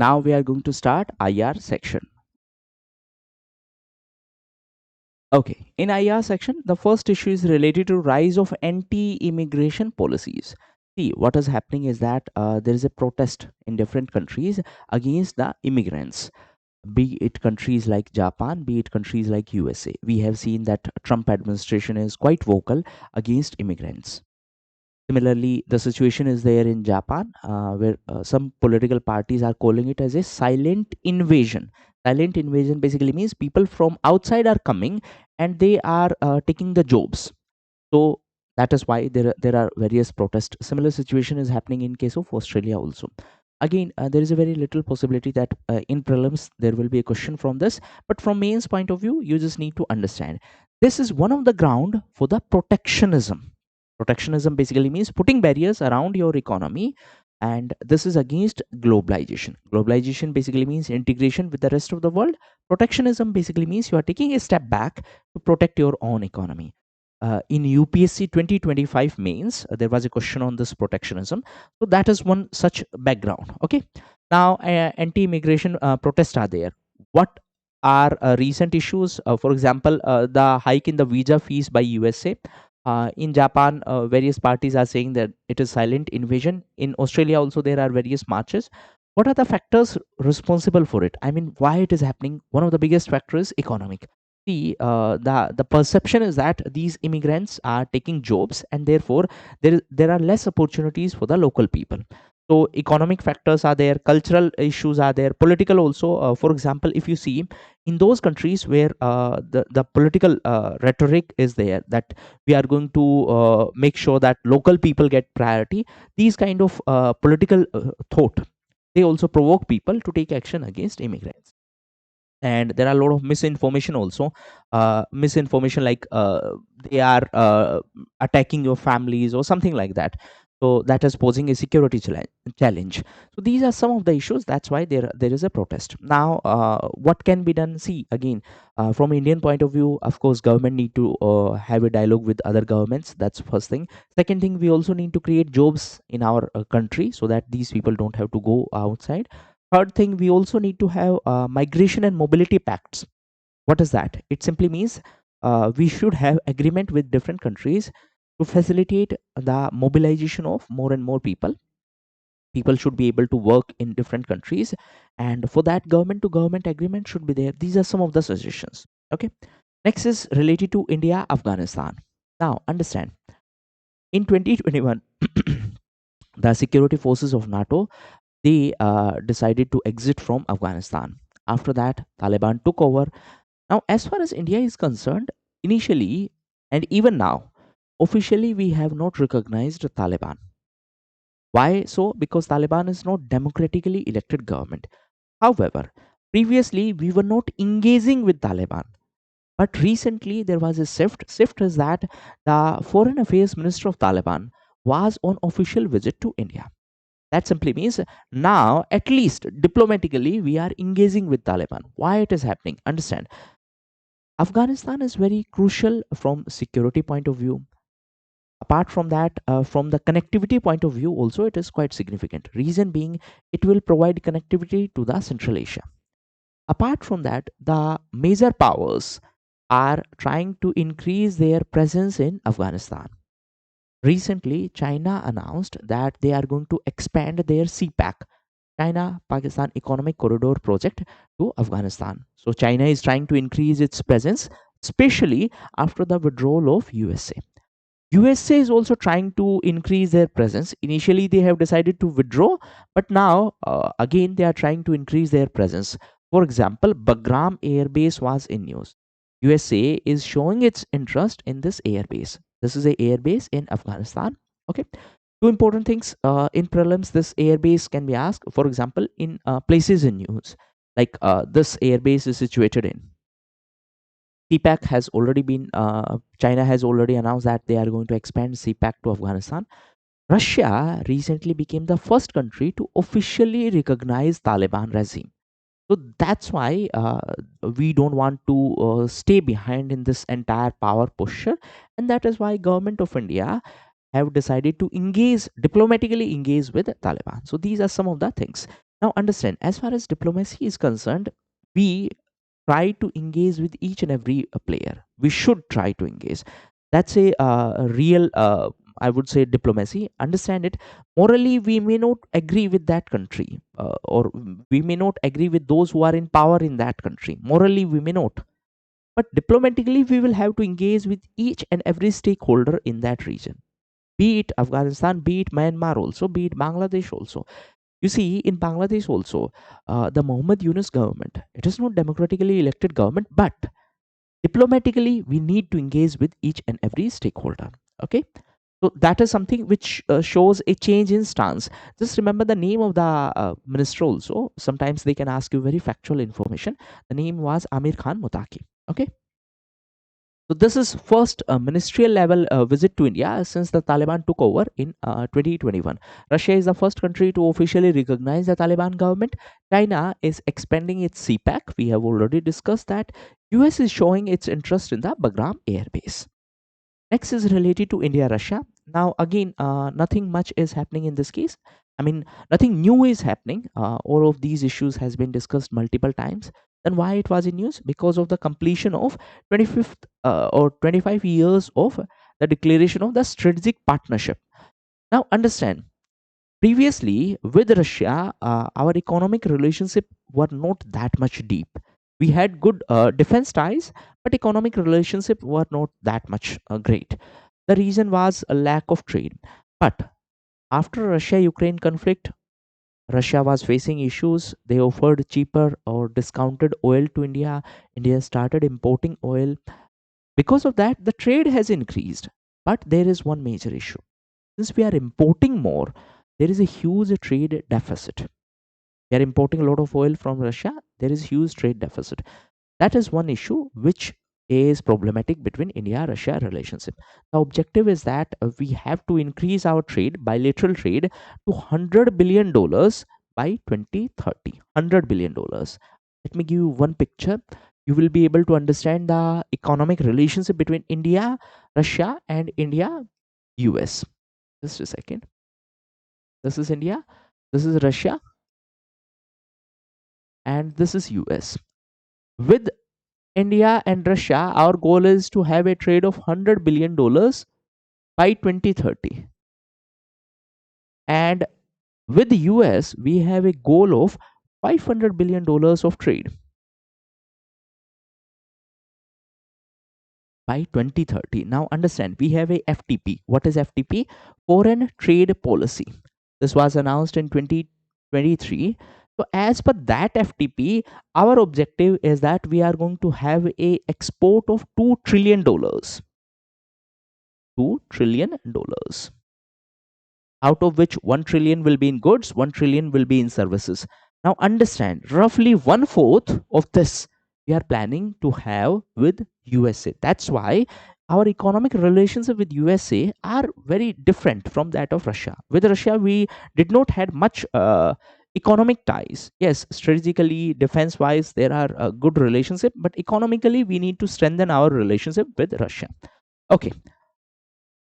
Now we are going to start IR section. Okay, in IR section, the first issue is related to rise of anti-immigration policies. See, what is happening is that there is a protest in different countries against the immigrants, be it countries like Japan, be it countries like USA. We have seen that Trump administration is quite vocal against immigrants. Similarly, the situation is there in Japan, where some political parties are calling it as a silent invasion. Silent invasion basically means people from outside are coming and they are taking the jobs. So that is why there are various protests. Similar situation is happening in case of Australia also. Again, there is a very little possibility that in prelims there will be a question from this, but from mains point of view, you just need to understand this is one of the ground for the protectionism. Protectionism basically means putting barriers around your economy, and this is against globalization. Globalization basically means integration with the rest of the world. Protectionism basically means you are taking a step back to protect your own economy. In UPSC 2025 mains, there was a question on this protectionism. So that is one such background. Okay. Now, anti-immigration protests are there. What are recent issues? For example, the hike in the visa fees by USA. In Japan, various parties are saying that it is silent invasion. In Australia, also there are various marches. What are the factors responsible for it? I mean, why it is happening? One of the biggest factors is economic. See, the perception is that these immigrants are taking jobs, and therefore there are less opportunities for the local people. So economic factors are there, cultural issues are there, political also. For example, if you see in those countries where the political rhetoric is there, that we are going to make sure that local people get priority, these kind of political thought, they also provoke people to take action against immigrants. And there are a lot of misinformation also. Misinformation like they are attacking your families or something like that. So that is posing a security challenge. So these are some of the issues. That's why there is a protest now. What can be done? See, again, from Indian point of view, of course, government need to have a dialogue with other governments. That's first thing. Second thing, we also need to create jobs in our country so that these people don't have to go outside. Third thing, we also need to have migration and mobility pacts. What is that? It simply means we should have agreement with different countries to facilitate the mobilization of more and more people. People should be able to work in different countries, and for that, government to government agreement should be there. These are some of the suggestions. Okay. Next is related to India, Afghanistan. Now, understand, in 2021, the security forces of NATO, they decided to exit from Afghanistan. After that, Taliban took over. Now, as far as India is concerned, initially and even now, officially we have not recognized Taliban. Why so? Because Taliban is not democratically elected government. However, previously we were not engaging with Taliban. But recently there was a shift. Shift is that the Foreign Affairs Minister of Taliban was on official visit to India. That simply means now, at least diplomatically, we are engaging with Taliban. Why it is happening? Understand. Afghanistan is very crucial from security point of view. Apart from that, from the connectivity point of view, also it is quite significant. Reason being, it will provide connectivity to the Central Asia. Apart from that, the major powers are trying to increase their presence in Afghanistan. Recently, China announced that they are going to expand their CPAC, China Pakistan Economic Corridor project, to Afghanistan. So China is trying to increase its presence, especially after the withdrawal of USA. USA is also trying to increase their presence. Initially, they have decided to withdraw, but now again they are trying to increase their presence. For example, Bagram Air Base was in news. USA is showing its interest in this air base. This is a air base in Afghanistan. Okay. Two important things in prelims. This air base can be asked. For example, in places in news, like this air base is situated in. CPAC has already been, China has already announced that they are going to expand CPAC to Afghanistan. Russia recently became the first country to officially recognize Taliban regime. So that's why we don't want to stay behind in this entire power posture, and that is why government of India have decided to engage, diplomatically engage with Taliban. So these are some of the things. Now understand, as far as diplomacy is concerned, we try to engage with each and every player. We should try to engage. That's a real, I would say, diplomacy. Understand it. Morally, we may not agree with that country, or we may not agree with those who are in power in that country. Morally, we may not. But diplomatically, we will have to engage with each and every stakeholder in that region. Be it Afghanistan, be it Myanmar also, be it Bangladesh also. You see, in Bangladesh also, the Muhammad Yunus government, it is not democratically elected government, but diplomatically, we need to engage with each and every stakeholder. Okay, so that is something which shows a change in stance. Just remember the name of the minister also. Sometimes they can ask you very factual information. The name was Amir Khan Mutaki. Okay, so this is first ministerial level visit to India since the Taliban took over in 2021. Russia is the first country to officially recognize the Taliban government. China is expanding its CPAC. We have already discussed that. US is showing its interest in the Bagram Air Base. Next is related to India Russia. Now, again, nothing much is happening in this case. I mean, nothing new is happening. All of these issues has been discussed multiple times. Then why it was in news? Because of the completion of 25th or 25 years of the declaration of the strategic partnership. Now, understand, previously, with Russia, our economic relationship were not that much deep. We had good defense ties, but economic relationship were not that much great. The reason was a lack of trade. But after Russia-Ukraine conflict, Russia was facing issues. They offered cheaper or discounted oil to India. India started importing oil. Because of that, the trade has increased. But there is one major issue. Since we are importing more, there is a huge trade deficit. We are importing a lot of oil from Russia. There is huge trade deficit. That is one issue which is problematic between India Russia relationship. The objective is that we have to increase our trade, bilateral trade, to $100 billion by 2030. $100 billion. Let me give you one picture. You will be able to understand the economic relationship between India, Russia, and India, US. Just a second. This is India, this is Russia, and this is US. With India and Russia, our goal is to have a trade of $100 billion by 2030. And with the US, we have a goal of $500 billion of trade by 2030. Now understand, we have a FTP. What is FTP? Foreign Trade Policy. This was announced in 2023. So as per that FTP, our objective is that we are going to have a export of $2 trillion. $2 trillion, out of which 1 trillion will be in goods, 1 trillion will be in services. Now understand, roughly one fourth of this we are planning to have with USA. That's why our economic relations with USA are very different from that of Russia. With Russia, we did not had much economic ties. Yes, strategically, defense wise, there are a good relationship, but economically, we need to strengthen our relationship with Russia. Okay,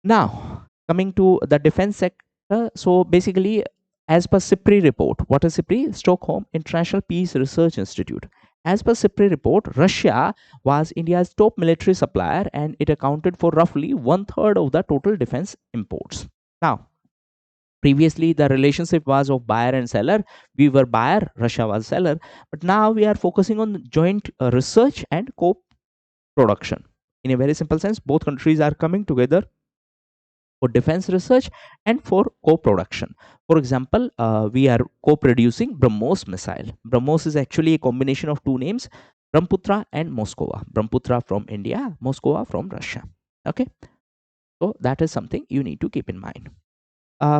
now coming to the defense sector. So basically, as per SIPRI report, what is SIPRI? Stockholm International Peace Research Institute. As per SIPRI report, Russia was India's top military supplier and it accounted for roughly one third of the total defense imports. Now, previously the relationship was of buyer and seller. We were buyer, Russia was seller, but now we are focusing on joint research and co-production. In a very simple sense, both countries are coming together for defense research and for co-production. For example, we are co-producing BrahMos missile. BrahMos is actually a combination of two names, Brahmaputra and Moskova. Brahmaputra from India, Moskova from Russia. Okay, so that is something you need to keep in mind.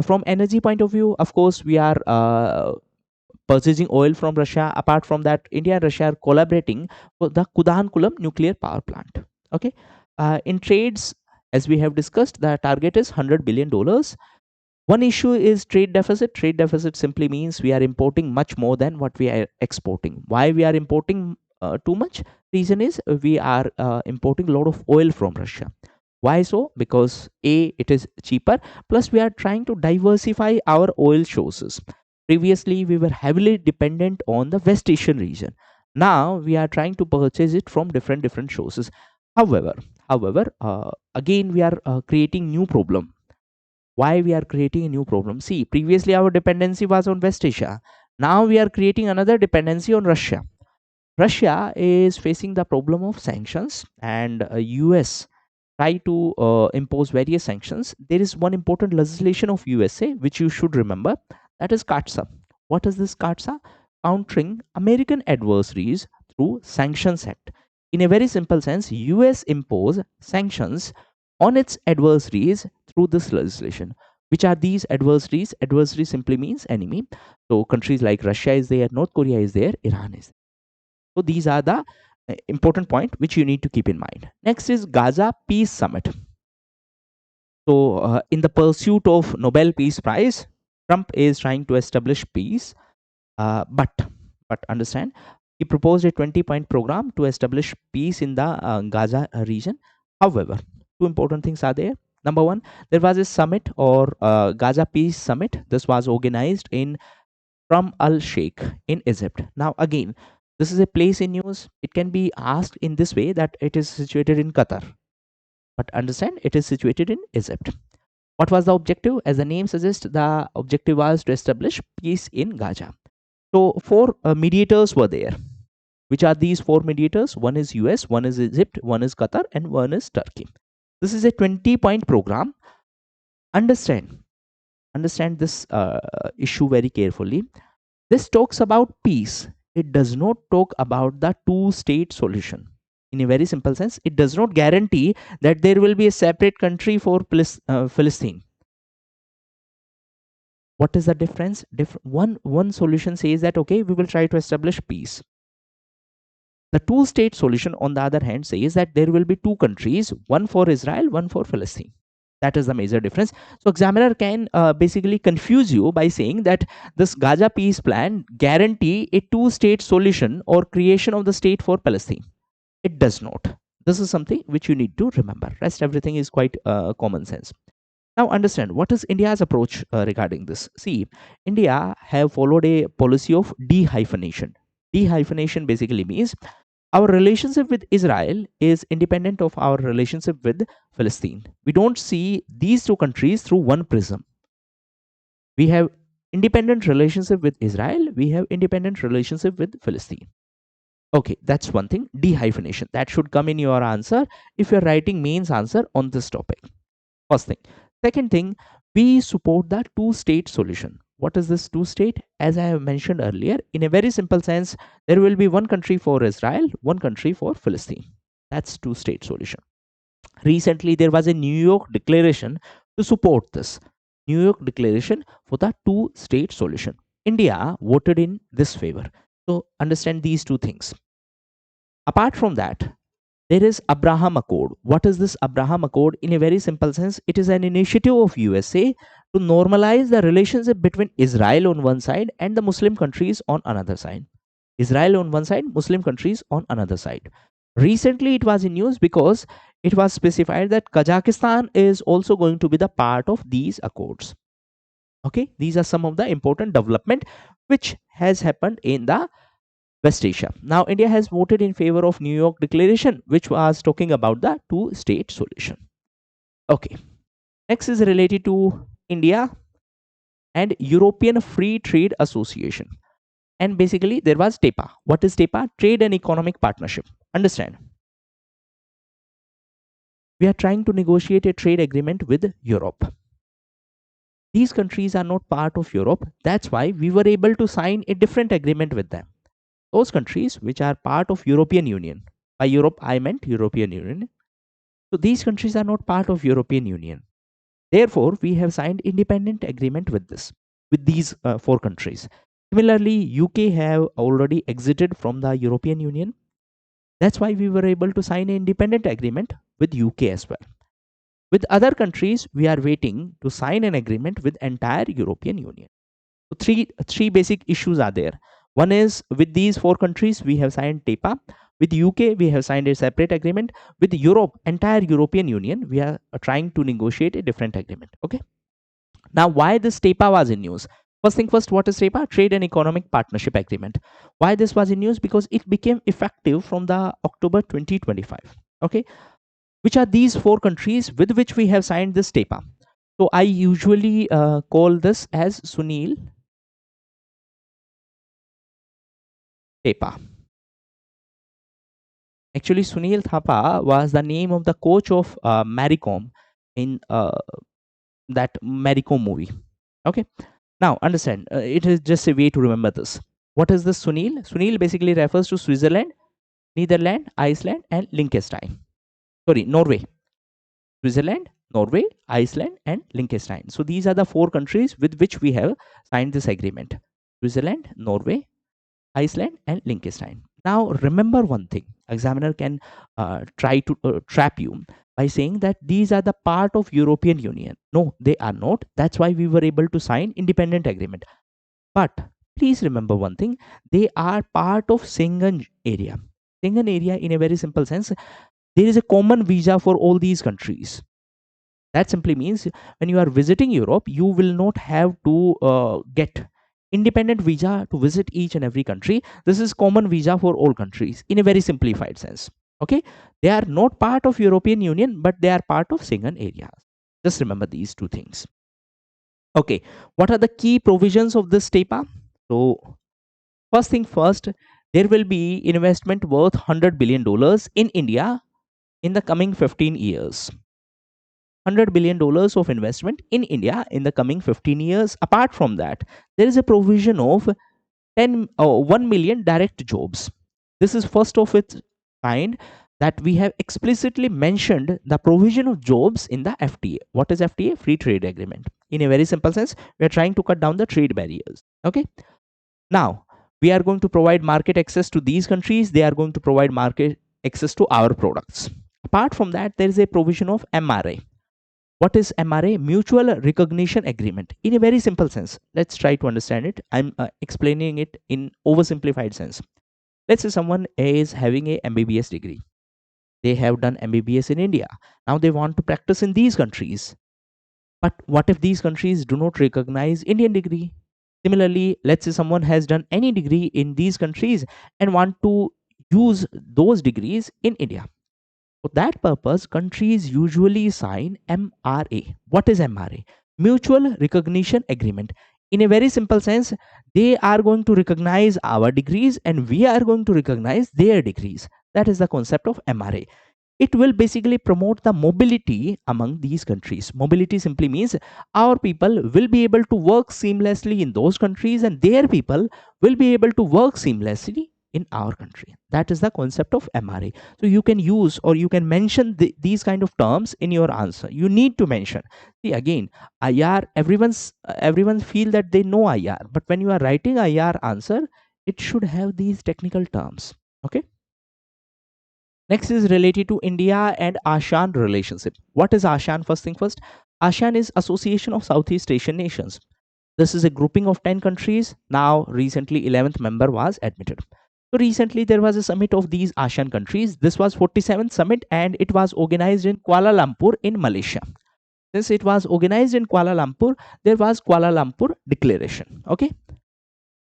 From energy point of view, of course, we are purchasing oil from Russia. Apart from that, India and Russia are collaborating for the Kudankulam nuclear power plant. Okay, in trades, as we have discussed, the target is $100 billion. One issue is trade deficit. Trade deficit simply means we are importing much more than what we are exporting. Why we are importing too much? Reason is we are importing a lot of oil from Russia. Why so? Because A, it is cheaper, plus we are trying to diversify our oil sources. Previously, we were heavily dependent on the West Asian region. Now we are trying to purchase it from different sources. However, again we are creating new problem. Why we are creating a new problem? See, previously our dependency was on West Asia. Now we are creating another dependency on Russia. Russia is facing the problem of sanctions, and US try to impose various sanctions. There is one important legislation of USA which you should remember, that is CATSA. What is this CATSA? Countering American adversaries through Sanctions Act. In a very simple sense, US impose sanctions on its adversaries through this legislation. Which are these adversaries? Adversary simply means enemy. So countries like Russia is there, North Korea is there, Iran is there. So these are the important point which you need to keep in mind. Next is Gaza Peace Summit. So in the pursuit of Nobel Peace Prize, Trump is trying to establish peace, but understand, he proposed a 20-point program to establish peace in the Gaza region. However, two important things are there. Number one, there was a summit, or Gaza Peace Summit. This was organized in Al Sheikh in Egypt. Now, again, this is a place in news. It can be asked in this way that it is situated in Qatar, but understand it is situated in Egypt. What was the objective? As the name suggests, the objective was to establish peace in Gaza. So, four mediators were there. Which are these four mediators? One is US, one is Egypt, one is Qatar, and one is Turkey. This is a 20-point program. Understand this issue very carefully. This talks about peace. It does not talk about the two-state solution. In a very simple sense, it does not guarantee that there will be a separate country for Palestine. What is the difference? One solution says that, okay, we will try to establish peace. The two-state solution, on the other hand, says that there will be two countries, one for Israel, one for Palestine. That is the major difference. So examiner can basically confuse you by saying that this Gaza peace plan guarantee a two-state solution or creation of the state for Palestine. It does not. This is something which you need to remember. Rest everything is quite common sense. Now understand, what is India's approach regarding this? See, India have followed a policy of de-hyphenation. De-hyphenation basically means our relationship with Israel is independent of our relationship with Palestine. We don't see these two countries through one prism. We have independent relationship with Israel. We have independent relationship with Palestine. Okay, that's one thing. De-hyphenation. That should come in your answer if you're writing mains answer on this topic. First thing. Second thing, we support the two-state solution. What is this two-state? As I have mentioned earlier, in a very simple sense, there will be one country for Israel, one country for Palestine. That's two-state solution. Recently, there was a New York declaration to support this. New York declaration for the two-state solution. India voted in this favor. So understand these two things. Apart from that, there is Abraham Accord. What is this Abraham Accord? In a very simple sense, it is an initiative of USA to normalize the relationship between Israel on one side and the Muslim countries on another side. Israel on one side, Muslim countries on another side. Recently, it was in news because it was specified that Kazakhstan is also going to be the part of these accords. Okay, these are some of the important development which has happened in the West Asia. Now, India has voted in favor of New York Declaration, which was talking about the two-state solution. Okay. Next is related to India and European Free Trade Association. And basically, there was TEPA. What is TEPA? Trade and Economic Partnership. Understand? We are trying to negotiate a trade agreement with Europe. These countries are not part of Europe. That's why we were able to sign a different agreement with them. Those countries which are part of European Union. By Europe, I meant European Union. So these countries are not part of European Union. Therefore, we have signed independent agreement with these four countries. Similarly, UK have already exited from the European Union. That's why we were able to sign an independent agreement with UK as well. With other countries, we are waiting to sign an agreement with entire European Union. So three basic issues are there. One is, with these four countries, we have signed TEPA. With UK, we have signed a separate agreement. With Europe, entire European Union, we are trying to negotiate a different agreement. Okay. Now, why this TEPA was in news? First thing first, what is TEPA? Trade and Economic Partnership Agreement. Why this was in news? Because it became effective from the October 2025. Okay, which are these four countries with which we have signed this TEPA? So I usually call this as Sunil TEPA. Actually, Sunil Thapa was the name of the coach of Maricom in that Maricom movie. Okay. Now, understand, it is just a way to remember this. What is this Sunil? Sunil basically refers to Switzerland, Netherlands, Iceland, and Liechtenstein. Sorry, Norway. Switzerland, Norway, Iceland, and Liechtenstein. So these are the four countries with which we have signed this agreement. Switzerland, Norway, Iceland, and Liechtenstein. Now, remember one thing: examiner can try to trap you by saying that these are the part of European Union. No, they are not. That's why we were able to sign independent agreement. But please remember one thing: they are part of Schengen area. Schengen area, in a very simple sense, there is a common visa for all these countries. That simply means when you are visiting Europe, you will not have to get independent visa to visit each and every country. This is common visa for all countries in a very simplified sense. Okay, they are not part of European Union, but they are part of Schengen area. Just remember these two things. Okay, what are the key provisions of this TEPA? So first thing first, there will be investment worth $100 billion in India in the coming 15 years. $100 billion of investment in India in the coming 15 years. Apart from that, there is a provision of 1 million direct jobs. This is first of its kind that we have explicitly mentioned the provision of jobs in the FTA. What is FTA? Free trade agreement. In a very simple sense, we are trying to cut down the trade barriers. Okay. Now, we are going to provide market access to these countries. They are going to provide market access to our products. Apart from that, there is a provision of MRA. What is MRA? Mutual Recognition Agreement. In a very simple sense, let's try to understand it. I'm explaining it in oversimplified sense. Let's say someone is having a MBBS degree. They have done MBBS in India. Now they want to practice in these countries. But what if these countries do not recognize Indian degree? Similarly, let's say someone has done any degree in these countries and want to use those degrees in India. For that purpose, countries usually sign MRA. What is MRA? Mutual Recognition Agreement. In a very simple sense, they are going to recognize our degrees and we are going to recognize their degrees. That is the concept of MRA. It will basically promote the mobility among these countries. Mobility simply means our people will be able to work seamlessly in those countries and their people will be able to work seamlessly in our country. That is the concept of MRA. So you can use or you can mention these kind of terms in your answer. You need to mention. See again, IR, everyone feel that they know IR, but when you are writing IR answer, it should have these technical terms. Okay. Next is related to India and ASEAN relationship. What is ASEAN? First thing first, ASEAN is Association of Southeast Asian Nations. This is a grouping of 10 countries. Now, recently, 11th member was admitted. So, recently, there was a summit of these ASEAN countries. This was 47th summit and it was organized in Kuala Lumpur in Malaysia. Since it was organized in Kuala Lumpur, there was Kuala Lumpur Declaration. Okay.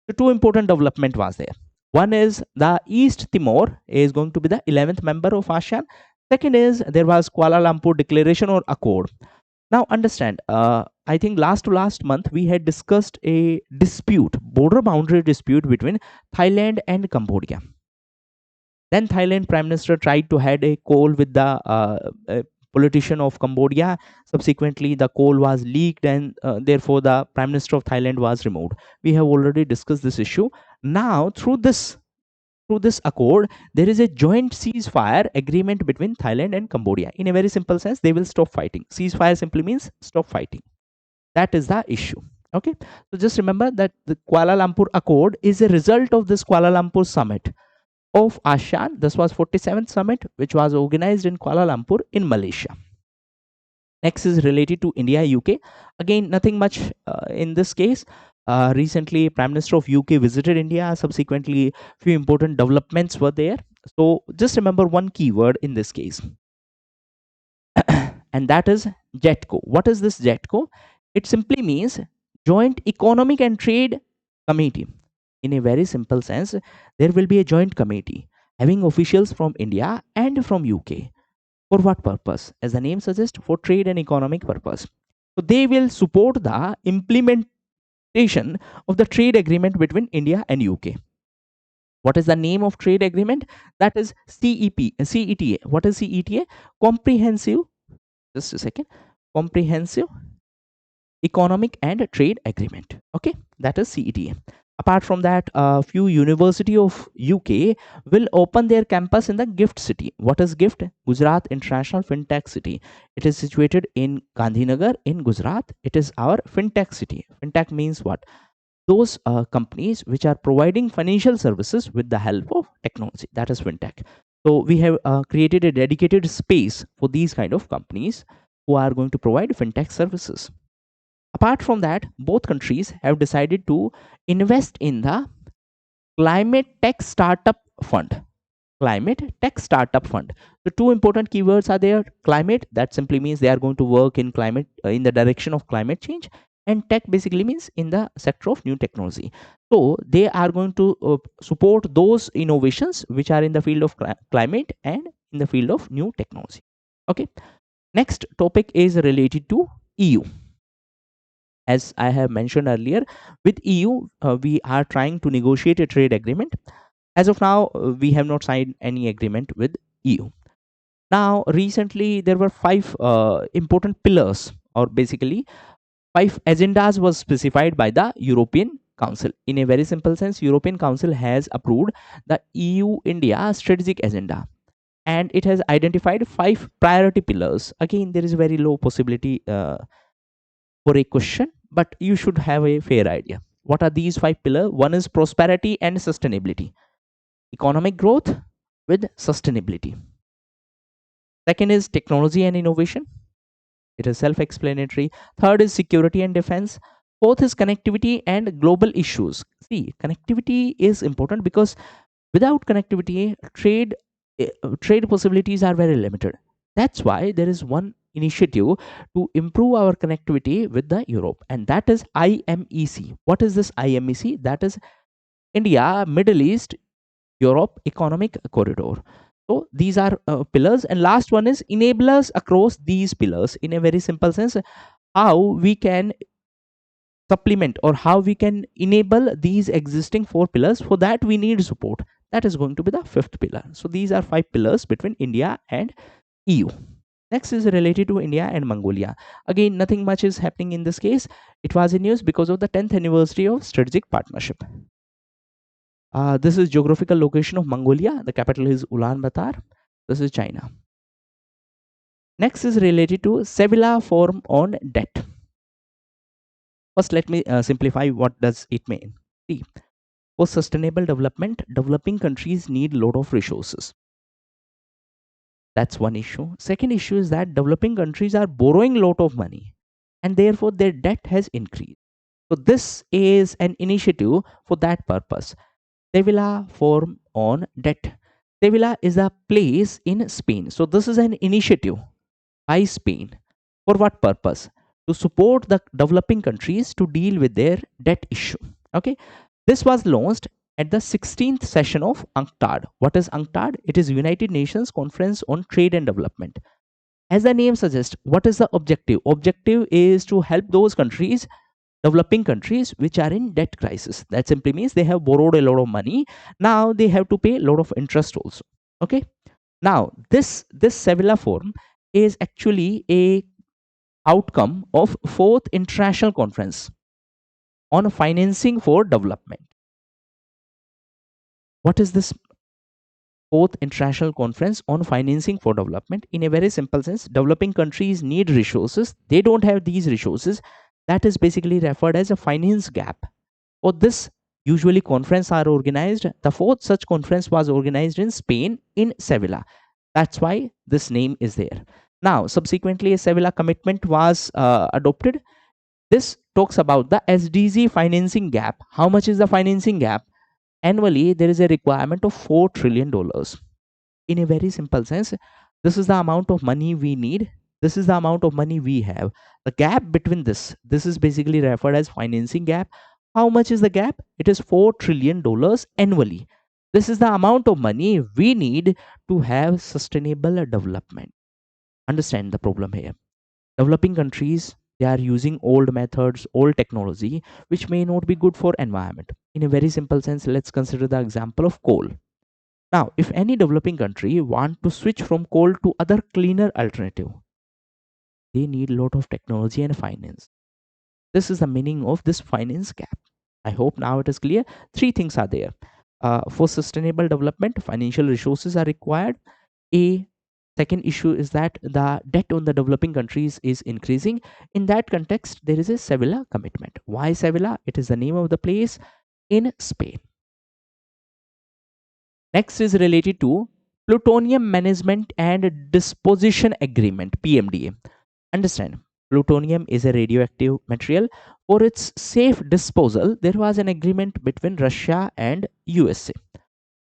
So, two important development was there. One is the East Timor is going to be the 11th member of ASEAN. Second is there was Kuala Lumpur Declaration or Accord. Now understand, I think last to last month we had discussed a dispute, border boundary dispute between Thailand and Cambodia. Then Thailand Prime Minister tried to had a call with the politician of Cambodia. Subsequently, the call was leaked and therefore the Prime Minister of Thailand was removed. We have already discussed this issue. Now, through this accord, there is a joint ceasefire agreement between Thailand and Cambodia. In a very simple sense, they will stop fighting. Ceasefire simply means stop fighting. That is the issue. Okay. So just remember that the Kuala Lumpur Accord is a result of this Kuala Lumpur summit of ASEAN. This was 47th summit, which was organized in Kuala Lumpur in Malaysia. Next is related to India, UK. Again, nothing much in this case. Recently, Prime Minister of UK visited India. Subsequently, few important developments were there. So just remember one keyword in this case, and that is JETCO. What is this JETCO? It simply means Joint Economic and Trade Committee. In a very simple sense, there will be a joint committee having officials from India and from UK. For what purpose? As the name suggests, for trade and economic purpose. So they will support the implementation of the trade agreement between India and UK. What is the name of trade agreement? That is CETA. What is CETA? Comprehensive, just a second, Comprehensive Economic and Trade Agreement. Okay, that is CETA. Apart from that, a few university of UK will open their campus in the gift city. What is gift? Gujarat International Fintech City. It is situated in Gandhinagar in Gujarat. It is our fintech city. Fintech means what? Those companies which are providing financial services with the help of technology, that is fintech. So we have created a dedicated space for these kind of companies who are going to provide fintech services. Apart from that, both countries have decided to invest in the climate tech startup fund. Climate tech startup fund. The two important keywords are there. Climate, that simply means they are going to work in climate, in the direction of climate change, and tech basically means in the sector of new technology. So they are going to support those innovations which are in the field of climate and in the field of new technology. Okay, next topic is related to EU. As I have mentioned earlier, with EU, we are trying to negotiate a trade agreement. As of now, we have not signed any agreement with EU. Now, recently, there were five important pillars, or basically five agendas was specified by the European Council. In a very simple sense, European Council has approved the EU-India strategic agenda, and it has identified five priority pillars. Again, there is very low possibility for a question, but you should have a fair idea. What are these five pillars? One is prosperity and sustainability, economic growth with sustainability. Second is technology and innovation. It is self explanatory. Third is security and defense. Fourth is connectivity and global issues. See, connectivity is important because without connectivity, trade possibilities are very limited. That's why there is one initiative to improve our connectivity with the Europe, and that is IMEC. What is this IMEC? That is India, Middle East, Europe Economic Corridor. So these are pillars, and last one is enablers across these pillars. In a very simple sense, how we can supplement or how we can enable these existing four pillars. For that, we need support. That is going to be the fifth pillar. So these are five pillars between India and EU. Next is related to India and Mongolia. Again, nothing much is happening in this case. It was in news because of the 10th anniversary of strategic partnership. This is geographical location of Mongolia. The capital is Ulaanbaatar. This is China. Next is related to Sevilla Forum on Debt. First, let me simplify what does it mean. See, for sustainable development, developing countries need a lot of resources. That's one issue. Second issue is that developing countries are borrowing a lot of money, and therefore their debt has increased. So this is an initiative for that purpose. Sevilla Forum on Debt. Sevilla is a place in Spain. So this is an initiative by Spain. For what purpose? To support the developing countries to deal with their debt issue. Okay. This was launched at the 16th session of UNCTAD. What is UNCTAD? It is United Nations Conference on Trade and Development. As the name suggests, what is the objective? Objective is to help those countries, developing countries which are in debt crisis. That simply means they have borrowed a lot of money. Now they have to pay a lot of interest also. Okay. Now this Sevilla Forum is actually a outcome of fourth international conference on financing for development. What is this fourth international conference on financing for development? In a very simple sense, developing countries need resources. They don't have these resources. That is basically referred as a finance gap. For this, usually conference are organized. The fourth such conference was organized in Spain in Sevilla. That's why this name is there. Now, subsequently, a Sevilla commitment was adopted. This talks about the SDG financing gap. How much is the financing gap? Annually, there is a requirement of $4 trillion. In a very simple sense, this is the amount of money we need This is the amount of money we have. The gap between this is basically referred as financing gap. How much is the gap? It is $4 trillion annually. This is the amount of money we need to have sustainable development. Understand the problem here. Developing countries, they are using old methods, old technology, which may not be good for environment. In a very simple sense, let's consider the example of coal. Now, if any developing country want to switch from coal to other cleaner alternative, they need a lot of technology and finance. This is the meaning of this finance gap. I hope now it is clear. Three things are there. For sustainable development, financial resources are required. A second issue is that the debt on the developing countries is increasing. In that context, there is a Sevilla commitment. Why Sevilla? It is the name of the place in Spain. Next is related to Plutonium Management and Disposition Agreement, PMDA. Understand, plutonium is a radioactive material. For its safe disposal, there was an agreement between Russia and USA.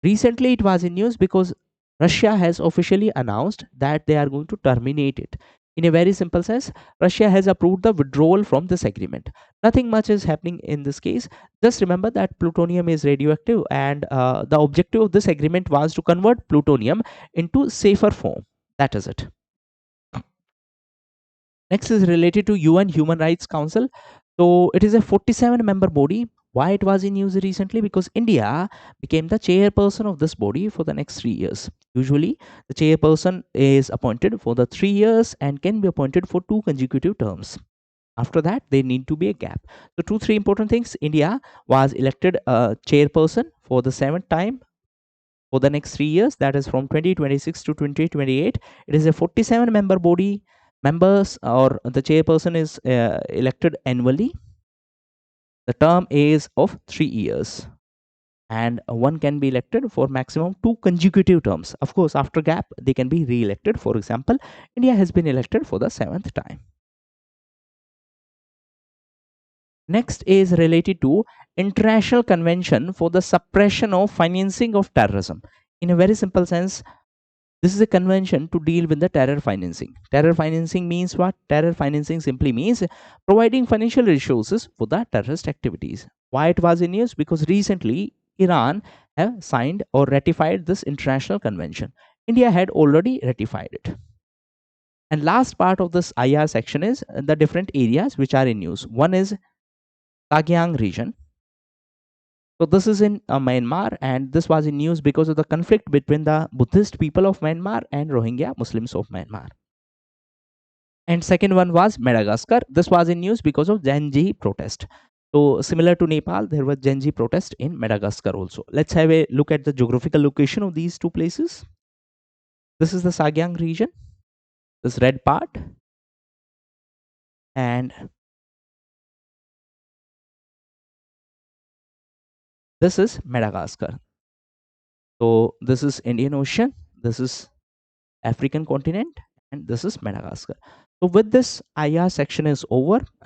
Recently, it was in news because Russia has officially announced that they are going to terminate it. In a very simple sense, Russia has approved the withdrawal from this agreement. Nothing much is happening in this case. Just remember that plutonium is radioactive, and the objective of this agreement was to convert plutonium into safer form. That is it. Next is related to UN Human Rights Council. So it is a 47 member body. Why it was in news recently? Because India became the chairperson of this body for the next 3 years. Usually, the chairperson is appointed for the 3 years and can be appointed for two consecutive terms. After that, there need to be a gap. So, two, three important things. India was elected chairperson for the seventh time for the next 3 years, that is from 2026 to 2028. It is a 47 member body. Members or the chairperson is elected annually. The term is of 3 years, and one can be elected for maximum two consecutive terms. Of course, after gap, they can be re-elected. For example, India has been elected for the seventh time. Next is related to International Convention for the Suppression of Financing of Terrorism. In a very simple sense, this is a convention to deal with the terror financing. Terror financing means what? Terror financing simply means providing financial resources for the terrorist activities. Why it was in news? Because recently Iran have signed or ratified this international convention. India had already ratified it. And last part of this IR section is the different areas which are in news. One is Kagyang region. So this is in Myanmar, and this was in news because of the conflict between the Buddhist people of Myanmar and Rohingya Muslims of Myanmar. And second one was Madagascar. This was in news because of Genji protest. So similar to Nepal, there was Genji protest in Madagascar also. Let's have a look at the geographical location of these two places. This is the Sagyang region, this red part, and this is Madagascar. So this is Indian Ocean, this is African continent, and this is Madagascar. So with this, IR section is over.